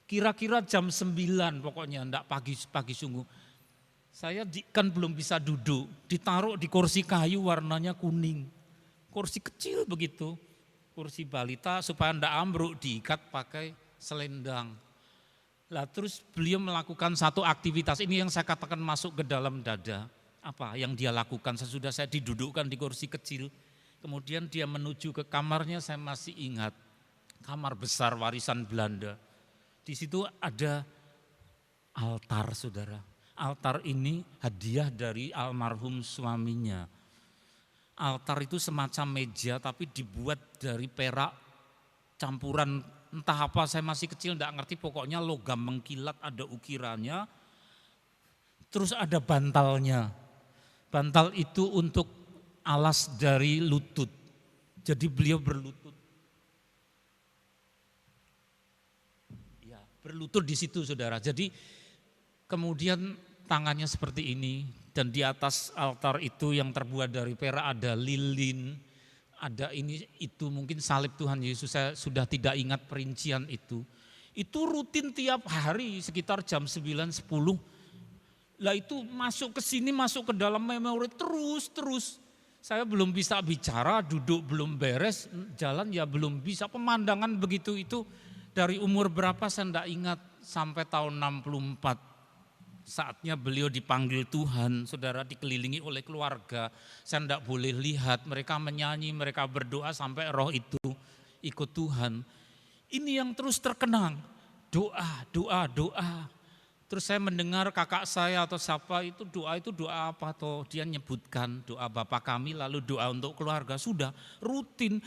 Speaker 4: Kira-kira jam 9 pokoknya, enggak pagi sungguh. Saya kan belum bisa duduk, ditaruh di kursi kayu warnanya kuning, kursi kecil begitu, kursi balita supaya enggak ambruk diikat pakai selendang. Lah terus beliau melakukan satu aktivitas, ini yang saya katakan masuk ke dalam dada. Apa yang dia lakukan sesudah saya didudukkan di kursi kecil. Kemudian dia menuju ke kamarnya, saya masih ingat. Kamar besar warisan Belanda. Di situ ada altar saudara. Altar ini hadiah dari almarhum suaminya. Altar itu semacam meja tapi dibuat dari perak campuran entah apa, saya masih kecil enggak ngerti, pokoknya logam mengkilat, ada ukirannya. Terus ada bantalnya. Bantal itu untuk alas dari lutut. Jadi beliau berlutut. Ya, berlutut di situ saudara. Jadi kemudian tangannya seperti ini dan di atas altar itu yang terbuat dari perak ada lilin. Ada ini itu mungkin salib Tuhan Yesus, saya sudah tidak ingat perincian itu. Itu rutin tiap hari sekitar jam 9-10. Lah itu masuk ke sini, masuk ke dalam memori terus. Saya belum bisa bicara, duduk belum beres, jalan ya belum bisa. Pemandangan begitu itu dari umur berapa saya enggak ingat, sampai tahun 64. Saatnya beliau dipanggil Tuhan, saudara, dikelilingi oleh keluarga. Saya tidak boleh lihat, mereka menyanyi, mereka berdoa sampai roh itu ikut Tuhan. Ini yang terus terkenang, doa. Terus saya mendengar kakak saya atau siapa itu doa apa toh, dia nyebutkan doa Bapa Kami lalu doa untuk keluarga. Sudah rutin.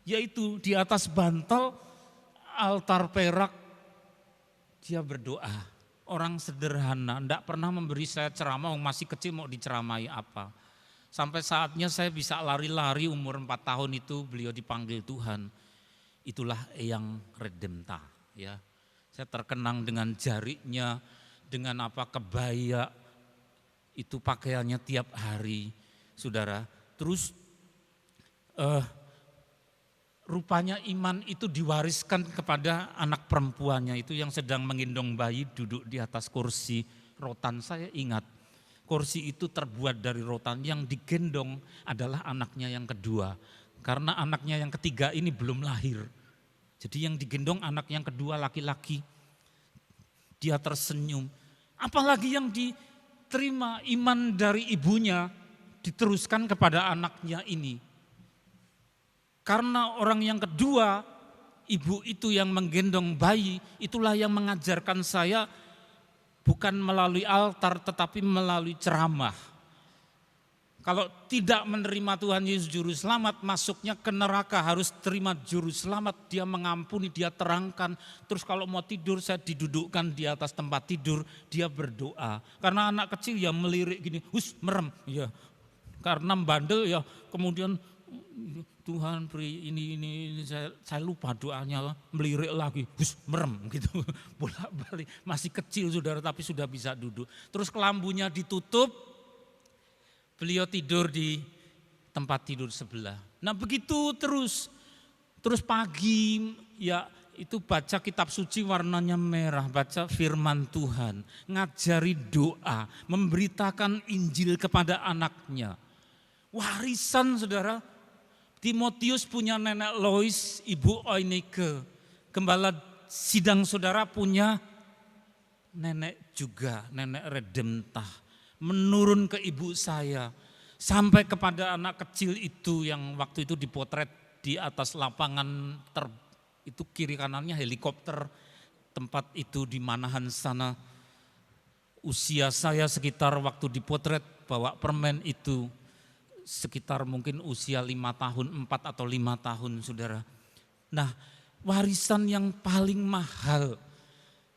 Speaker 4: Yaitu di atas bantal altar perak dia berdoa. Orang sederhana, enggak pernah memberi saya ceramah, masih kecil mau diceramai apa. Sampai saatnya saya bisa lari-lari umur 4 tahun itu beliau dipanggil Tuhan. Itulah Eyang Redempta ya. Saya terkenang dengan jarinya, dengan apa kebaya, itu pakaiannya tiap hari saudara. Terus rupanya iman itu diwariskan kepada anak perempuannya itu yang sedang menggendong bayi duduk di atas kursi rotan. Saya ingat kursi itu terbuat dari rotan, yang digendong adalah anaknya yang kedua. Karena anaknya yang ketiga ini belum lahir. Jadi yang digendong anak yang kedua laki-laki. Dia tersenyum. Apalagi yang diterima iman dari ibunya diteruskan kepada anaknya ini. Karena orang yang kedua, ibu itu yang menggendong bayi, itulah yang mengajarkan saya bukan melalui altar tetapi melalui ceramah. Kalau tidak menerima Tuhan Yesus Juru Selamat, masuknya ke neraka, harus terima Juru Selamat, dia mengampuni, dia terangkan. Terus kalau mau tidur saya didudukkan di atas tempat tidur, dia berdoa. Karena anak kecil ya melirik gini, merem. Ya. Karena bandel ya kemudian Tuhan beri ini saya lupa doanya, melirik lagi, merem gitu, bolak-balik. Masih kecil saudara tapi sudah bisa duduk. Terus kelambunya ditutup, beliau tidur di tempat tidur sebelah. Nah begitu terus pagi ya itu baca kitab suci warnanya merah, baca firman Tuhan, ngajari doa, memberitakan Injil kepada anaknya. Warisan saudara, Timotius punya nenek Lois, ibu Oinike. Gembala sidang saudara punya nenek juga, nenek Redemptah. Menurun ke ibu saya, sampai kepada anak kecil itu yang waktu itu dipotret di atas lapangan itu kiri kanannya helikopter, tempat itu di Manahan sana. Usia saya sekitar waktu dipotret bawa permen itu sekitar mungkin usia 5 tahun, 4 atau 5 tahun saudara. Nah, warisan yang paling mahal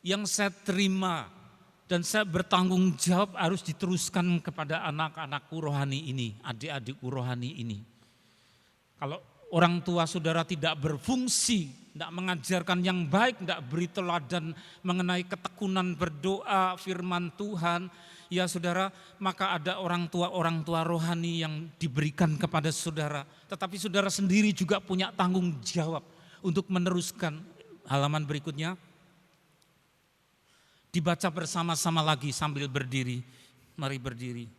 Speaker 4: yang saya terima dan saya bertanggung jawab harus diteruskan kepada anak-anakku rohani ini, adik-adikku rohani ini. Kalau orang tua saudara tidak berfungsi, tidak mengajarkan yang baik, tidak beri teladan mengenai ketekunan berdoa, firman Tuhan, ya saudara, maka ada orang tua rohani yang diberikan kepada saudara. Tetapi saudara sendiri juga punya tanggung jawab untuk meneruskan. Halaman berikutnya, dibaca bersama-sama lagi sambil berdiri. Mari berdiri.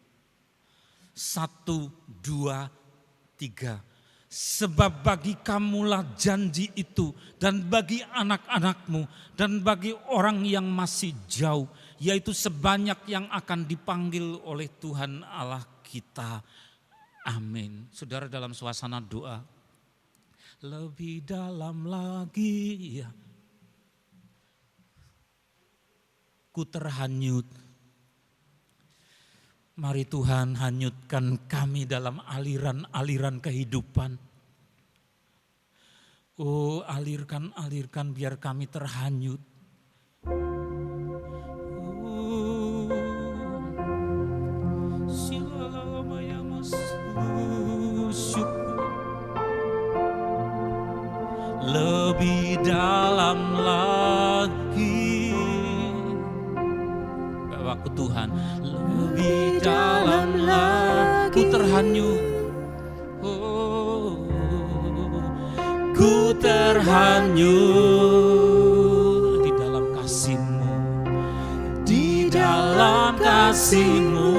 Speaker 4: 1, 2, 3. Sebab bagi kamulah janji itu, dan bagi anak-anakmu, dan bagi orang yang masih jauh, yaitu sebanyak yang akan dipanggil oleh Tuhan Allah kita. Amin. Saudara dalam suasana doa. Lebih dalam lagi, ya. Ku terhanyut. Mari Tuhan hanyutkan kami dalam aliran-aliran kehidupan. Oh, alirkan biar kami terhanyut. Lebih dalam lagi, bawaku Tuhan, lebih dalam lagi, ku terhanyut, oh, ku terhanyut di dalam kasih-Mu, di dalam kasih-Mu.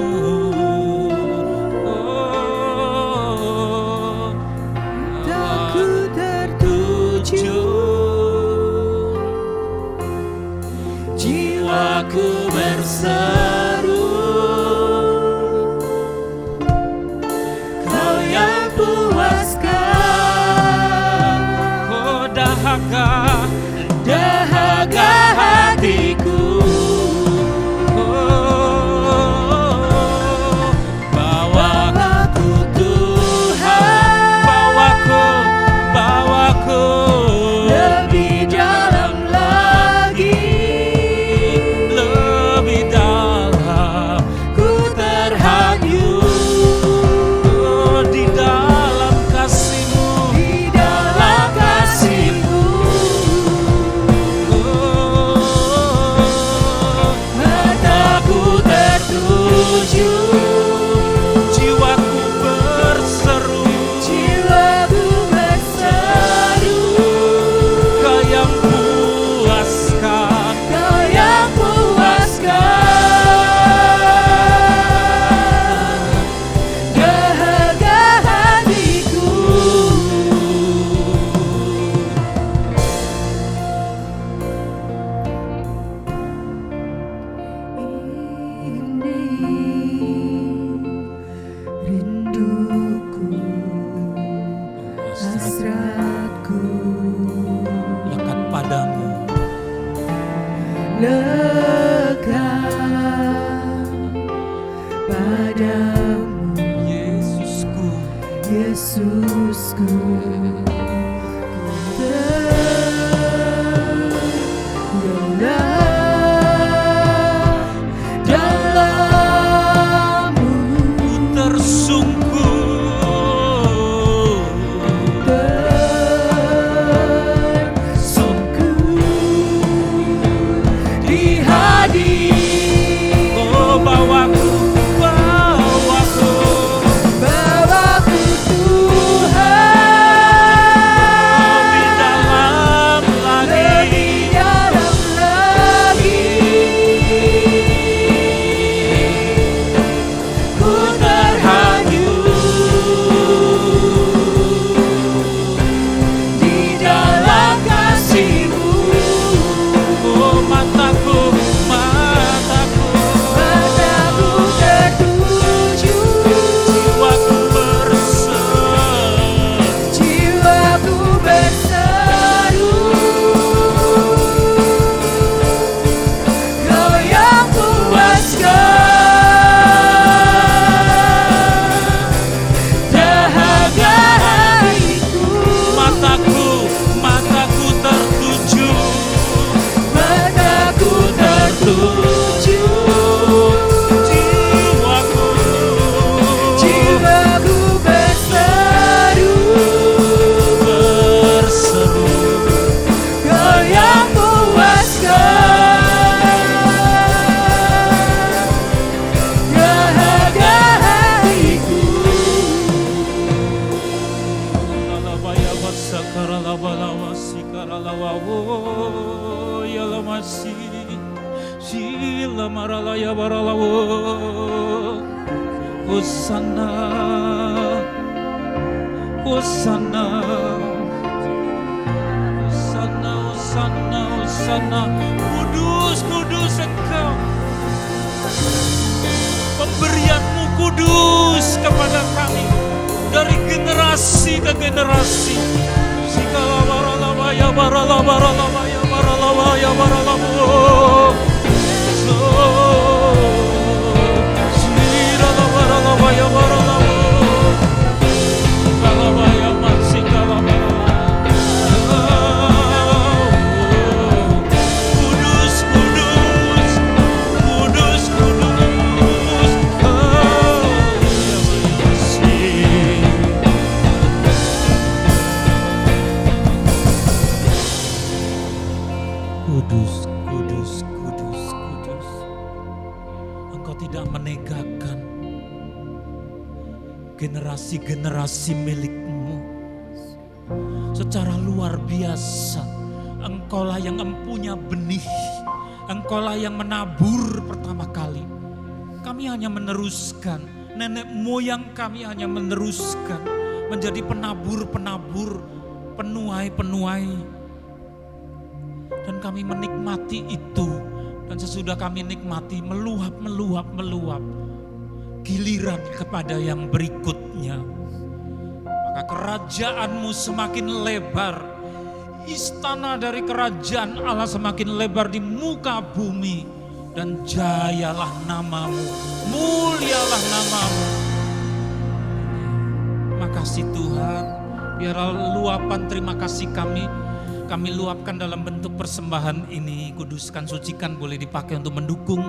Speaker 4: Jiwaku berseru, Kau yang puaskan, oh dahaga hatiku, oh bawaku Tuhan, bawaku lebih dalam lagi.
Speaker 3: Bawaku Tuhan.
Speaker 4: Sila maralaya baralawo. Hosana, Hosana, Hosana, Hosana, Hosana. Kudus, kudus Engkau. Pemberianmu kudus kepada kami dari generasi ke generasi. Sikala baralawaya baralawaya baralawaya baralawo. Sikala baralawaya baralawo. Kalawaya mansikala baralawaya. Kudus, kudus, kudus, kudus. Kudus, kudus, kudus, kudus. Engkau tidak menegakkan generasi-generasi milikmu secara luar biasa. Engkaulah yang empunya benih, engkaulah yang menabur pertama kali. Kami hanya meneruskan, nenek moyang kami hanya meneruskan menjadi penabur-penabur, penuai-penuai. Dan kami menikmati itu. Dan sesudah kami nikmati, meluap. Giliran kepada yang berikutnya. Maka kerajaanmu semakin lebar. Istana dari kerajaan Allah semakin lebar di muka bumi. Dan jayalah namamu, mulialah namamu. Makasih Tuhan, biarlah luapan terima kasih kami luapkan dalam bentuk persembahan ini. Kuduskan, sucikan, boleh dipakai untuk mendukung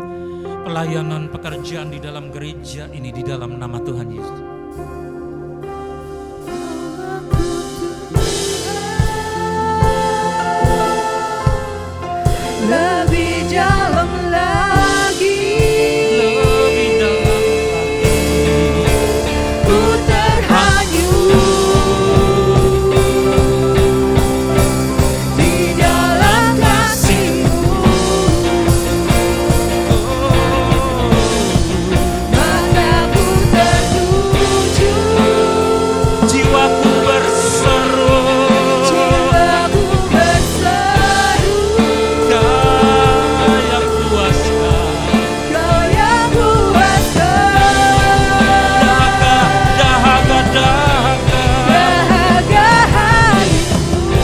Speaker 4: pelayanan pekerjaan di dalam gereja ini di dalam nama Tuhan Yesus.
Speaker 3: Lebih dalam lagi,
Speaker 4: Lebih dalam lagi,
Speaker 3: ku terhanyut di dalam kasih-Mu. Maka ku tertuju,
Speaker 4: jiwaku berseru,
Speaker 3: jiwaku berseru,
Speaker 4: Kau yang kuasa,
Speaker 3: Kau yang kuasa,
Speaker 4: dahaga,
Speaker 3: dahaga hatiku.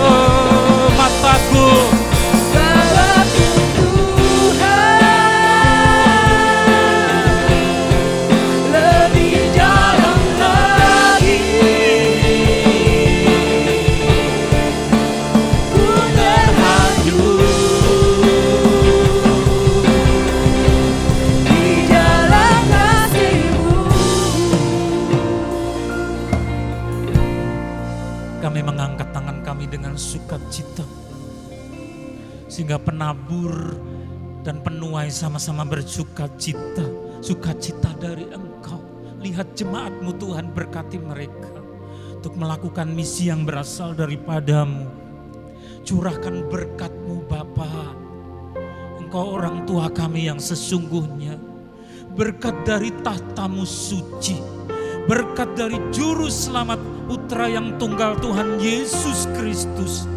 Speaker 4: oh, mataku.
Speaker 3: Bawaku Tuhan, lebih dalam lagi, ku terhanyut di dalam kasih-Mu.
Speaker 4: Kami mengangkat tangan kami dengan sukacita. Sehingga penabur dan penuai sama-sama bersukacita. Sukacita dari Engkau. Lihat jemaat-Mu Tuhan, berkati mereka. Untuk melakukan misi yang berasal daripada-Mu. Curahkan berkat-Mu Bapa. Engkau orang tua kami yang sesungguhnya. Berkat dari tahta-Mu suci. Berkat dari juru selamat putra yang tunggal Tuhan Yesus Kristus.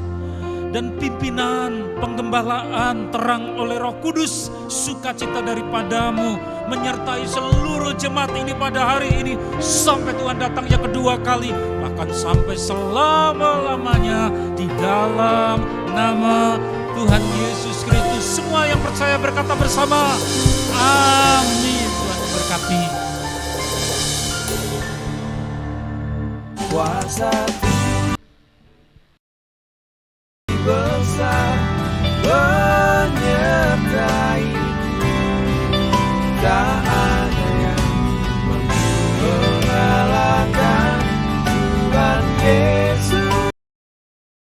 Speaker 4: Dan pimpinan, penggembalaan terang oleh Roh Kudus, sukacita daripada-Mu menyertai seluruh jemaat ini pada hari ini sampai Tuhan datang yang kedua kali, bahkan sampai selama-lamanya di dalam nama Tuhan Yesus Kristus. Semua yang percaya berkata bersama, amin. Tuhan memberkati.
Speaker 3: Kuasa